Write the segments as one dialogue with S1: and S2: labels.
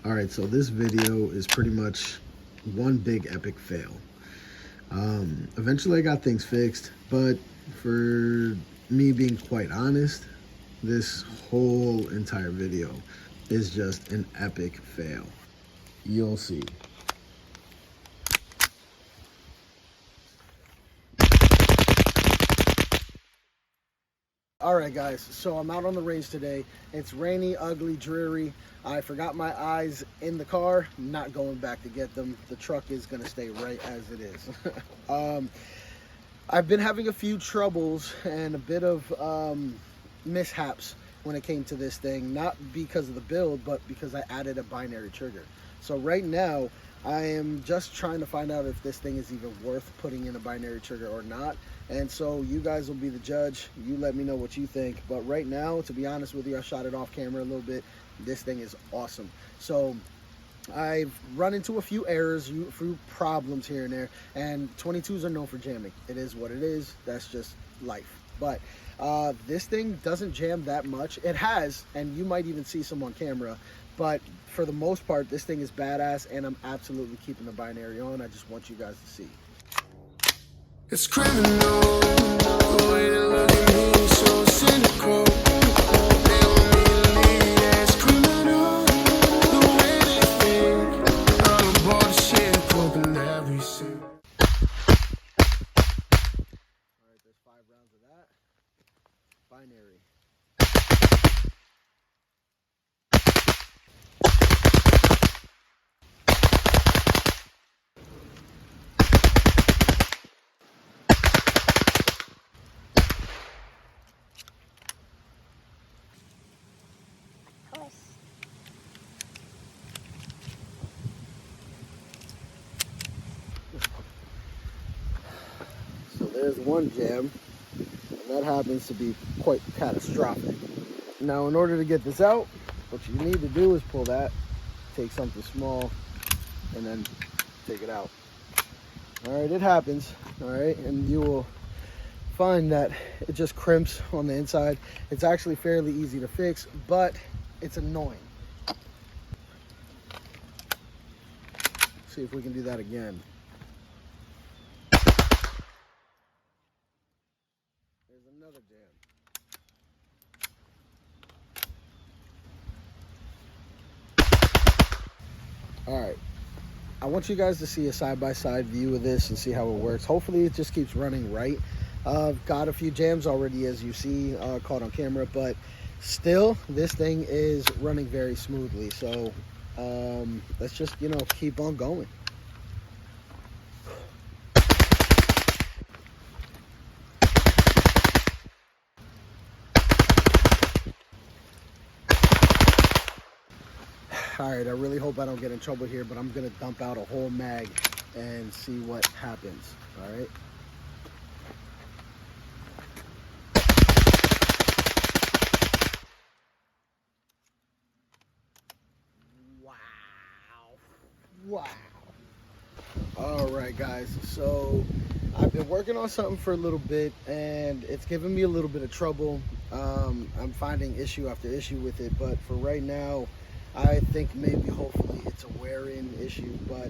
S1: All right, so this video is pretty much one big epic fail. Eventually I got things fixed, but for me being quite honest, this whole entire video is just an epic fail. You'll see. All right, guys, so I'm out on the range today. It's rainy, ugly, dreary. I forgot my eyes in the car, not going back to get them. The truck is gonna stay right as it is. I've been having a few troubles and a bit of mishaps when it came to this thing, not because of the build, but because I added a binary trigger. So right now, I am just trying to find out if this thing is even worth putting in a binary trigger or not. And so you guys will be the judge. You let me know what you think. But right now, to be honest with you, I shot it off camera a little bit. This thing is awesome. So I've run into a few errors, a few problems here and there, and 22s are known for jamming. It is what it is. That's just life. But this thing doesn't jam that much. It has, and you might even see some on camera, but for the most part, this thing is badass, and I'm absolutely keeping the binary on. I just want you guys to see.
S2: It's criminal, the way they look at me, so cynical. They want me to leave, yeah, it's criminal, the way they think. I'm aboard the ship, hoping every single.
S1: Alright, there's 5 rounds of that. Binary. So there's one jam, and that happens to be quite catastrophic. Now, in order to get this out, what you need to do is pull that, take something small, and then take it out. All right, it happens, all right, and you will find that it just crimps on the inside. It's actually fairly easy to fix, but it's annoying. See if we can do that again. There's another jam. All right, I want you guys to see a side-by-side view of this and see how it works. Hopefully it just keeps running right. I've got a few jams already, as you see, caught on camera, but still this thing is running very smoothly. So let's just, keep on going. All right, I really hope I don't get in trouble here, but I'm gonna dump out a whole mag and see what happens. All right. Wow. All right, guys, so I've been working on something for a little bit, and it's giving me a little bit of trouble. I'm finding issue after issue with it, but for right now, I think maybe hopefully it's a wear-in issue. But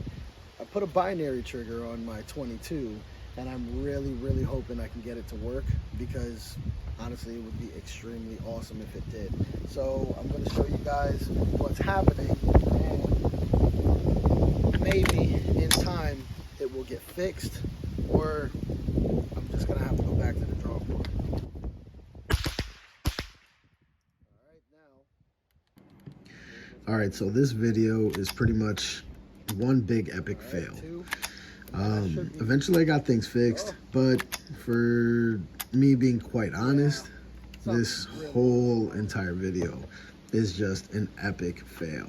S1: I put a binary trigger on my 22, and I'm really hoping I can get it to work, because honestly it would be extremely awesome if it did. So I'm going to show you guys what's happening, and maybe in time it will get fixed, or I'm just going to have to go back to the drawing board. All right, so this video is pretty much one big epic fail. Eventually I got things fixed, but for me being quite honest, this whole entire video is just an epic fail.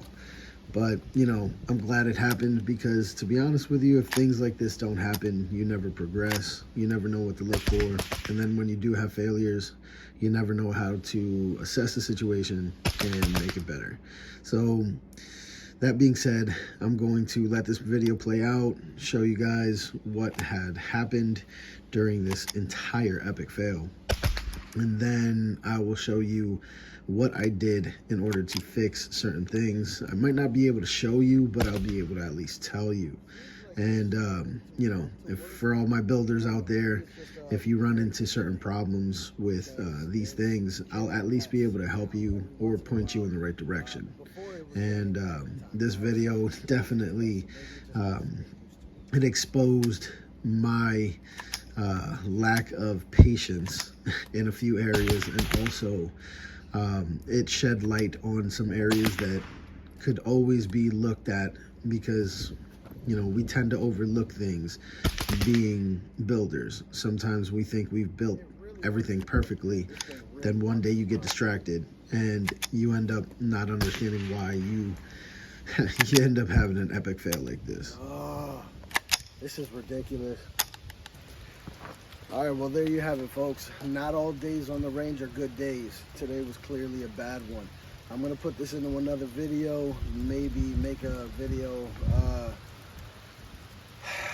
S1: But, I'm glad it happened, because to be honest with you, if things like this don't happen, you never progress. You never know what to look for. And then when you do have failures, you never know how to assess the situation and make it better. So that being said, I'm going to let this video play out, show you guys what had happened during this entire epic fail. And then I will show you what I did in order to fix certain things. I might not be able to show you, but I'll be able to at least tell you. And, you know, if for all my builders out there, if you run into certain problems with these things, I'll at least be able to help you or point you in the right direction. And this video definitely, it exposed my lack of patience in a few areas, and also it shed light on some areas that could always be looked at, because you know, we tend to overlook things being builders. Sometimes we think we've built everything perfectly, then one day you get distracted and you end up not understanding why you you end up having an epic fail like this. Oh, this is ridiculous. All right, well, there you have it, folks. Not all days on the range are good days. Today was clearly a bad one. I'm gonna put this into another video, maybe make a video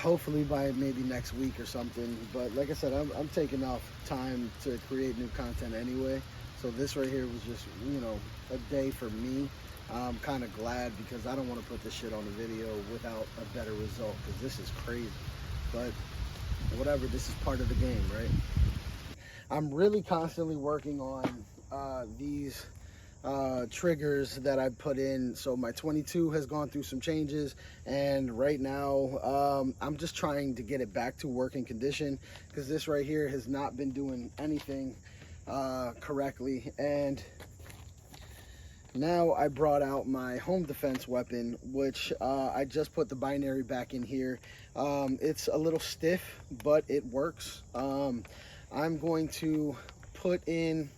S1: hopefully by maybe next week or something. But like I said, I'm taking off time to create new content anyway. So this right here was just, you know, a day for me. I'm kind of glad, because I don't want to put this shit on a video without a better result, because this is crazy. But whatever, this is part of the game, right? I'm really constantly working on these triggers that I put in. So my 22 has gone through some changes, and right now I'm just trying to get it back to working condition, because this right here has not been doing anything correctly. And now I brought out my home defense weapon, which I just put the binary back in here. It's a little stiff, but it works. I'm going to put in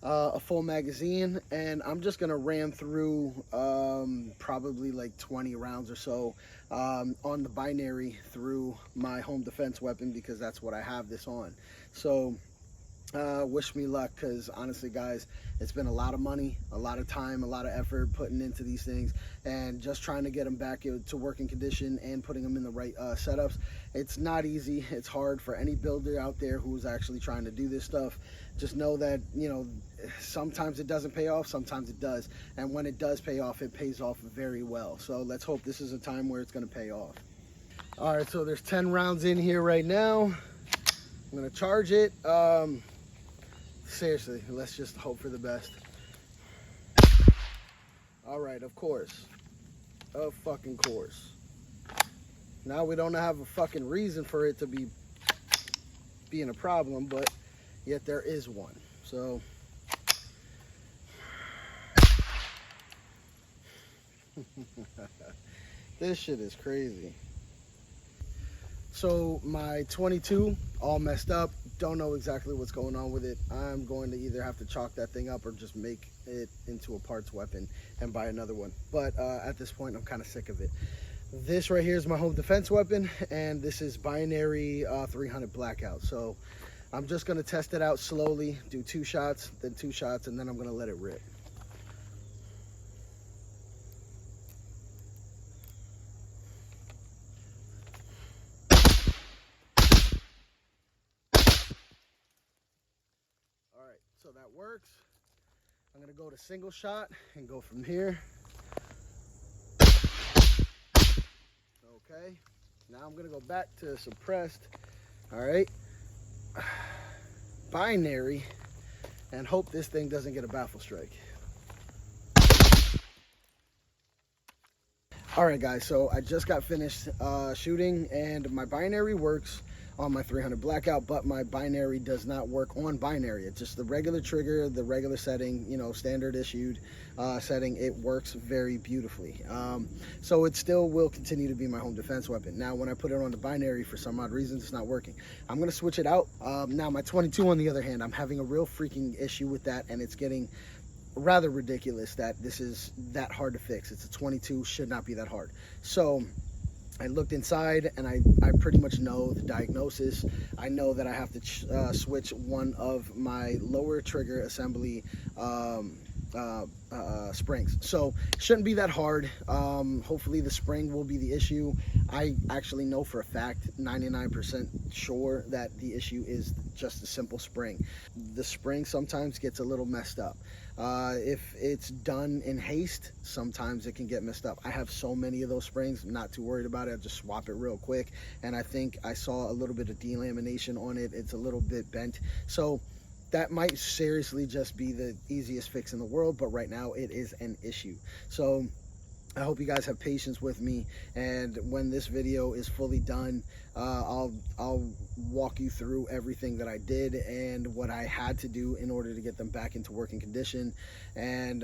S1: a full magazine, and I'm just gonna ram through probably like 20 rounds or so on the binary through my home defense weapon, because that's what I have this on. So wish me luck, because honestly, guys, it's been a lot of money, a lot of time, a lot of effort putting into these things, and just trying to get them back to working condition and putting them in the right setups. It's not easy. It's hard for any builder out there who's actually trying to do this stuff. Just know that, you know, sometimes it doesn't pay off, sometimes it does, and when it does pay off, it pays off very well. So let's hope this is a time where it's going to pay off. All right, so there's 10 rounds in here right now. I'm going to charge it. Seriously, let's just hope for the best. All right, of course. Of fucking course. Now we don't have a fucking reason for it to be being a problem, but yet there is one. So this shit is crazy. So my 22 all messed up. Don't know exactly what's going on with it. I'm going to either have to chalk that thing up or just make it into a parts weapon and buy another one. But at this point, I'm kind of sick of it. This right here is my home defense weapon, and this is binary 300 blackout. So I'm just going to test it out slowly, do 2 shots, then 2 shots, and then I'm going to let it rip. All right, so that works. I'm going to go to single shot and go from here. Okay, now I'm going to go back to suppressed. All right. Binary, and hope this thing doesn't get a baffle strike. All right, guys, so I just got finished shooting, and my binary works on my 300 blackout, but my binary does not work on binary. It's just the regular trigger, the regular setting, you know, standard issued setting. It works very beautifully. So it still will continue to be my home defense weapon. Now, when I put it on the binary, for some odd reasons, it's not working. I'm gonna switch it out. Now, my 22, on the other hand, I'm having a real freaking issue with that, and it's getting rather ridiculous that this is that hard to fix. It's a 22, should not be that hard. So I looked inside, and I pretty much know the diagnosis. I know that I have to switch one of my lower trigger assembly springs. So shouldn't be that hard. Hopefully the spring will be the issue. I actually know for a fact, 99% sure, that the issue is just a simple spring. The spring sometimes gets a little messed up. If it's done in haste, sometimes it can get messed up. I have so many of those springs, I'm not too worried about it. I just swap it real quick, and I think I saw a little bit of delamination on it. It's a little bit bent, so that might seriously just be the easiest fix in the world, but right now it is an issue. So I hope you guys have patience with me, and when this video is fully done, I'll walk you through everything that I did and what I had to do in order to get them back into working condition. And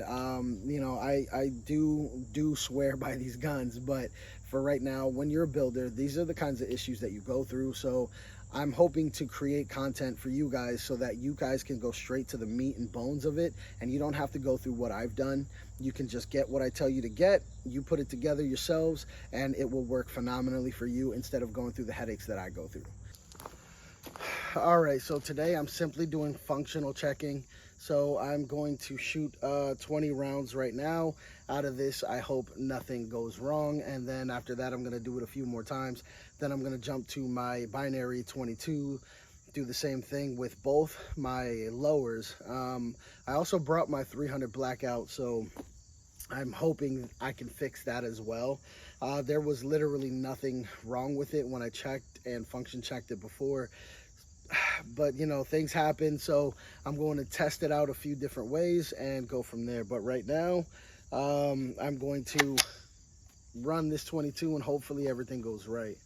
S1: you know, I do swear by these guns, but for right now, when you're a builder, these are the kinds of issues that you go through. So I'm hoping to create content for you guys so that you guys can go straight to the meat and bones of it, and you don't have to go through what I've done. You can just get what I tell you to get, you put it together yourselves, and it will work phenomenally for you instead of going through the headaches that I go through. All right, so today I'm simply doing functional checking. So I'm going to shoot 20 rounds right now. Out of this, I hope nothing goes wrong. And then after that, I'm gonna do it a few more times. Then I'm gonna jump to my binary 22, do the same thing with both my lowers. I also brought my 300 blackout, so I'm hoping I can fix that as well. There was literally nothing wrong with it when I checked and function checked it before. But you know, things happen, so I'm going to test it out a few different ways and go from there. But right now, I'm going to run this 22 and hopefully everything goes right.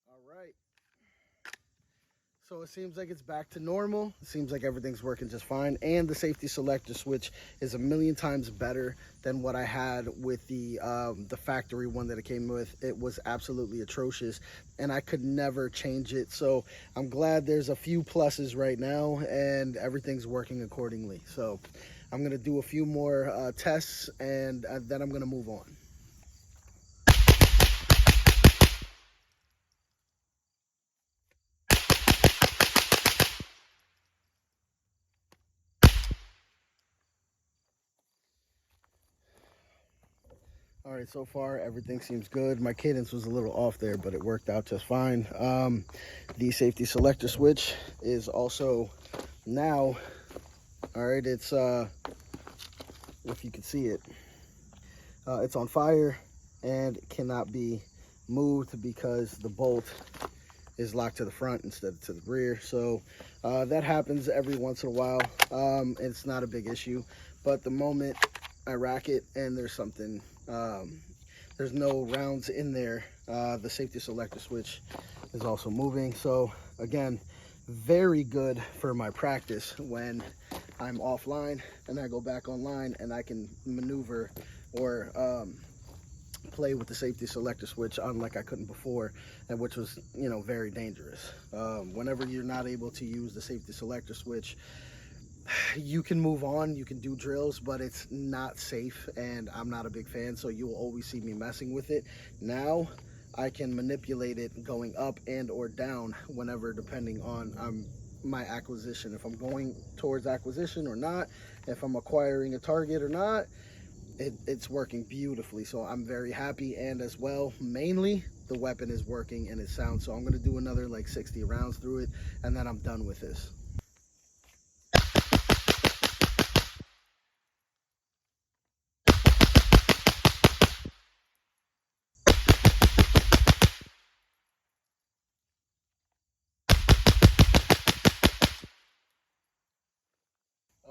S1: All right. So it seems like it's back to normal. It seems like everything's working just fine. And the safety selector switch is a million times better than what I had with the factory one that it came with. It was absolutely atrocious, and I could never change it. So I'm glad there's a few pluses right now, and everything's working accordingly. So I'm gonna do a few more tests, and then I'm gonna move on. All right, so far everything seems good. My cadence was a little off there, but it worked out just fine. The safety selector switch is also now, all right, it's, if you can see it, it's on fire and cannot be moved because the bolt is locked to the front instead of to the rear. So that happens every once in a while. It's not a big issue, but the moment I rack it and there's something, there's no rounds in there, the safety selector switch is also moving. So again, very good for my practice when I'm offline and I go back online and I can maneuver or play with the safety selector switch unlike I couldn't before, and which was, you know, very dangerous. Whenever you're not able to use the safety selector switch, you can move on, you can do drills, but it's not safe, and I'm not a big fan, so you will always see me messing with it. Now I can manipulate it going up and or down whenever, depending on my acquisition, if I'm going towards acquisition or not, if I'm acquiring a target or not. It's working beautifully, so I'm very happy. And as well, mainly the weapon is working and it sounds. So I'm going to do another like 60 rounds through it, and then I'm done with this.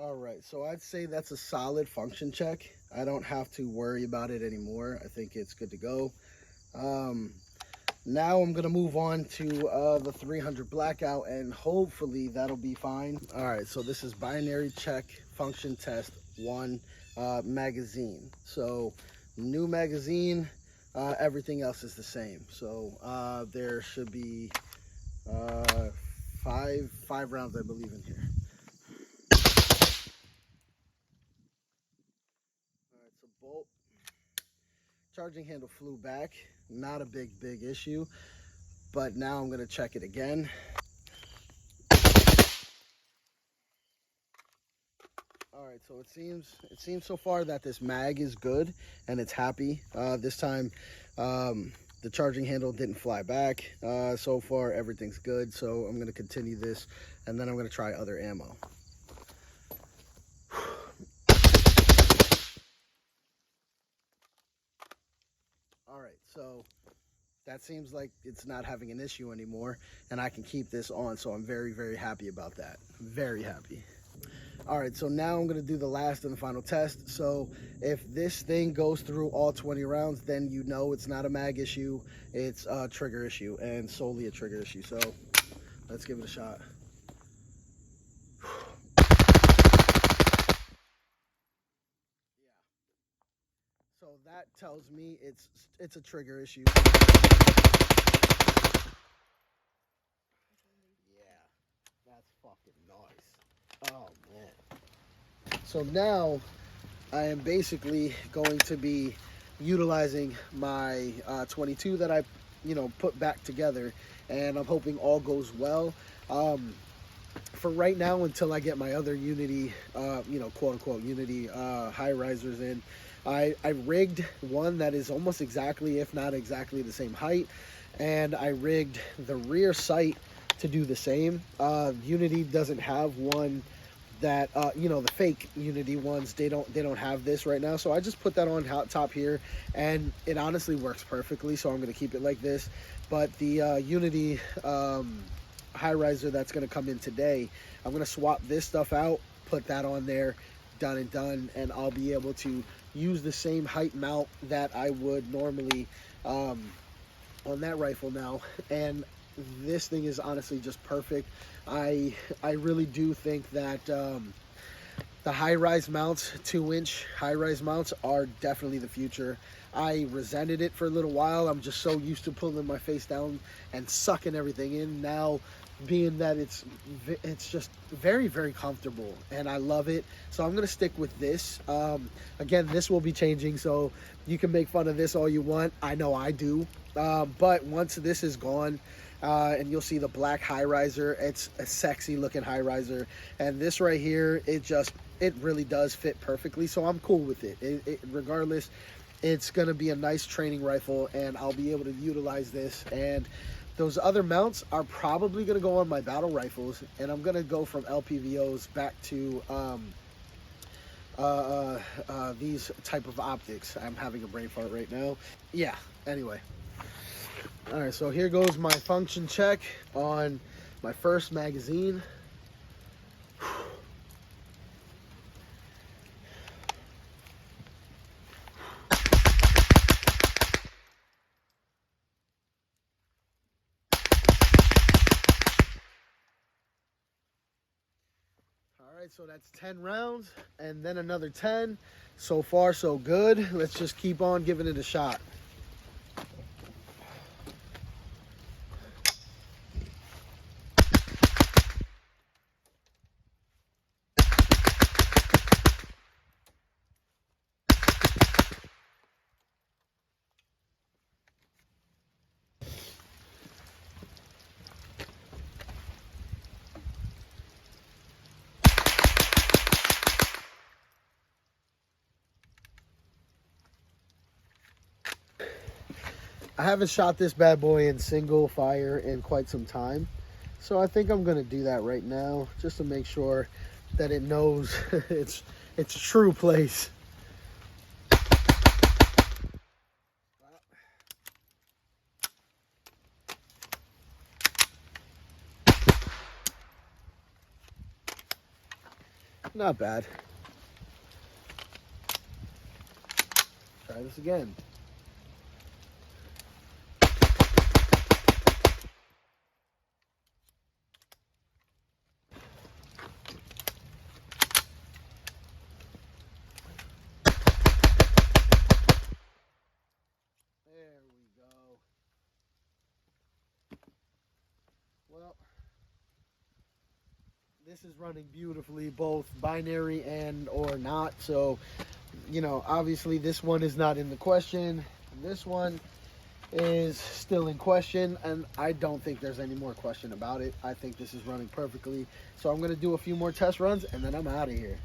S1: All right, so I'd say that's a solid function check. I don't have to worry about it anymore. I think it's good to go. Now I'm gonna move on to the 300 blackout, and hopefully that'll be fine. All right, so this is binary check function test 1 magazine. So new magazine, everything else is the same. So there should be five rounds, I believe, in here. Bolt charging handle flew back, not a big issue, but now I'm going to check it again. All right, so it seems so far that this mag is good and it's happy. This time, the charging handle didn't fly back. So far, everything's good. So I'm gonna continue this, and then I'm gonna try other ammo. All right, so that seems like it's not having an issue anymore, and I can keep this on. So I'm very, very happy about that. Very happy. All right, so now I'm gonna do the last and the final test. So if this thing goes through all 20 rounds, then you know it's not a mag issue, it's a trigger issue, and solely a trigger issue. So let's give it a shot. Yeah. So that tells me it's a trigger issue. Yeah, that's fucking nice. Oh man. So now I am basically going to be utilizing my 22 that I, put back together, and I'm hoping all goes well. For right now, until I get my other Unity, quote unquote Unity high risers in, I rigged one that is almost exactly, if not exactly, the same height, and I rigged the rear sight to do the same. Unity doesn't have one that the fake Unity ones, they don't have this right now, so I just put that on top here, and it honestly works perfectly, so I'm going to keep it like this. But the Unity high riser that's going to come in today, I'm going to swap this stuff out, put that on there, done and done, and I'll be able to use the same height mount that I would normally on that rifle now. And this thing is honestly just perfect. I really do think that the high-rise mounts, 2-inch high-rise mounts, are definitely the future. I resented it for a little while. I'm just so used to pulling my face down and sucking everything in. Now, being that it's just very, very comfortable, and I love it. So I'm going to stick with this. Again, this will be changing, so you can make fun of this all you want. I know I do. But once this is gone, and you'll see the black high riser, it's a sexy looking high riser, and this right here, it really does fit perfectly, so I'm cool with it. Regardless, it's gonna be a nice training rifle, and I'll be able to utilize this. And those other mounts are probably gonna go on my battle rifles, and I'm gonna go from LPVOs back to these type of optics. I'm having a brain fart right now. Yeah, anyway. All right, so here goes my function check on my first magazine. All right, so that's 10 rounds, and then another 10. So far, so good. Let's just keep on giving it a shot. I haven't shot this bad boy in single fire in quite some time, so I think I'm gonna do that right now just to make sure that it knows its true place. Not bad. Try this again. There we go. Well, this is running beautifully, both binary and or not. So, obviously this one is not in the question. This one is still in question, and I don't think there's any more question about it. I think this is running perfectly. So I'm going to do a few more test runs, and then I'm out of here.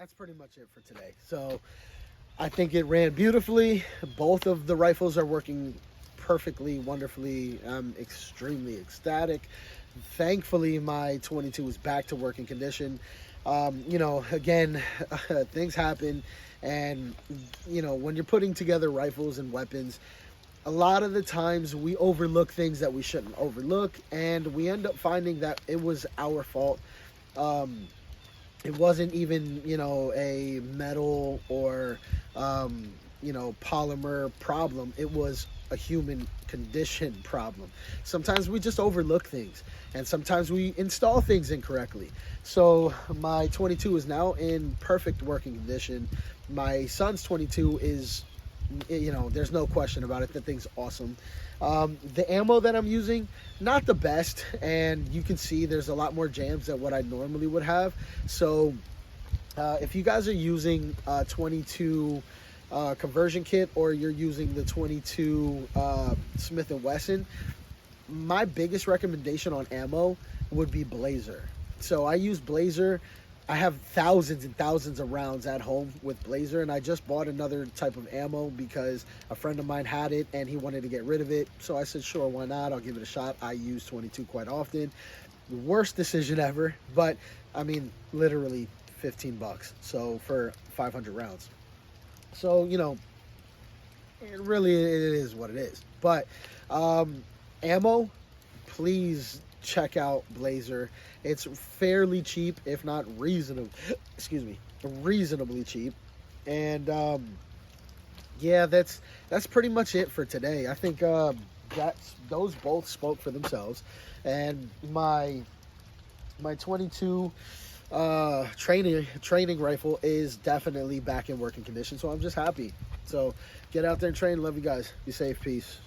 S1: that's pretty much it for today. So I think it ran beautifully. Both of the rifles are working perfectly, wonderfully. I'm extremely ecstatic. Thankfully, my 22 is back to working condition. Again, things happen, and when you're putting together rifles and weapons, a lot of the times we overlook things that we shouldn't overlook, and we end up finding that it was our fault. It wasn't even, a metal or, polymer problem. It was a human condition problem. Sometimes we just overlook things, and sometimes we install things incorrectly. So my 22 is now in perfect working condition. My son's 22 is, there's no question about it. That thing's awesome. The ammo that I'm using, not the best, and you can see there's a lot more jams than what I normally would have. So if you guys are using 22 conversion kit, or you're using the 22 Smith & Wesson, my biggest recommendation on ammo would be Blazer. So I use Blazer. I have thousands and thousands of rounds at home with Blazer, and I just bought another type of ammo because a friend of mine had it and he wanted to get rid of it. So I said, sure, why not? I'll give it a shot. I use 22 quite often. Worst decision ever, but I mean, literally $15. So for 500 rounds. So, it is what it is. But ammo, please check out Blazer. It's fairly cheap, if not reasonably cheap. And that's pretty much it for today. I think those both spoke for themselves. And my 22 training rifle is definitely back in working condition, so I'm just happy. So get out there and train. Love you guys. Be safe. Peace.